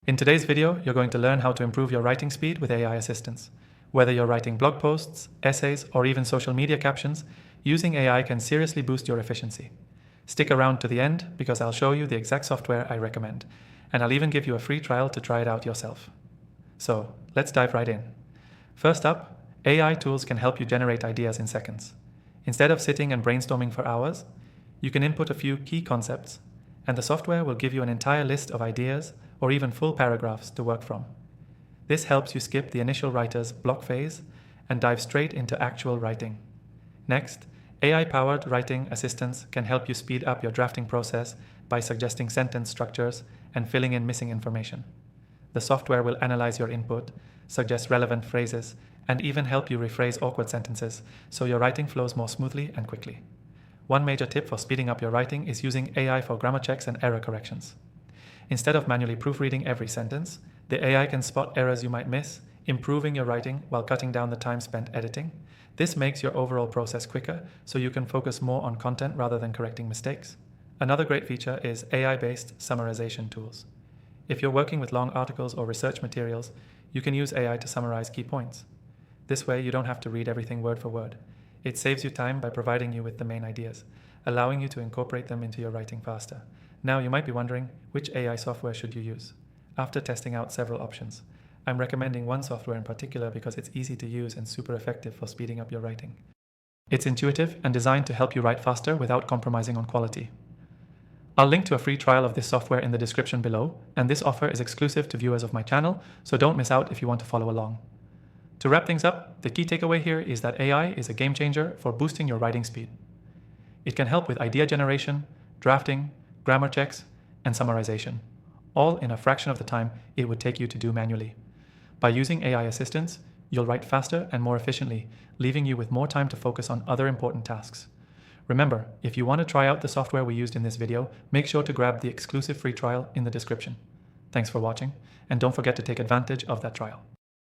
In today's video, you're going to learn how to improve your writing speed with AI assistance. Whether you're writing blog posts, essays, or even social media captions, using AI can seriously boost your efficiency. Stick around to the end because I'll show you the exact software I recommend, and I'll even give you a free trial to try it out yourself. So, let's dive right in. First up, AI tools can help you generate ideas in seconds. Instead of sitting and brainstorming for hours, you can input a few key concepts, and the software will give you an entire list of ideas or even full paragraphs to work from. This helps you skip the initial writer's block phase and dive straight into actual writing. Next, AI-powered writing assistants can help you speed up your drafting process by suggesting sentence structures and filling in missing information. The software will analyze your input, suggest relevant phrases, and even help you rephrase awkward sentences so your writing flows more smoothly and quickly. One major tip for speeding up your writing is using AI for grammar checks and error corrections. Instead of manually proofreading every sentence, the AI can spot errors you might miss, improving your writing while cutting down the time spent editing. This makes your overall process quicker, so you can focus more on content rather than correcting mistakes. Another great feature is AI-based summarization tools. If you're working with long articles or research materials, you can use AI to summarize key points. This way, you don't have to read everything word for word. It saves you time by providing you with the main ideas, allowing you to incorporate them into your writing faster. Now, you might be wondering, which AI software should you use? After testing out several options, I'm recommending one software in particular because it's easy to use and super effective for speeding up your writing. It's intuitive and designed to help you write faster without compromising on quality. I'll link to a free trial of this software in the description below, and this offer is exclusive to viewers of my channel, so don't miss out if you want to follow along. To wrap things up, the key takeaway here is that AI is a game changer for boosting your writing speed. It can help with idea generation, drafting, grammar checks, and summarization, all in a fraction of the time it would take you to do manually. By using AI assistance, you'll write faster and more efficiently, leaving you with more time to focus on other important tasks. Remember, if you want to try out the software we used in this video, make sure to grab the exclusive free trial in the description. Thanks for watching, and don't forget to take advantage of that trial.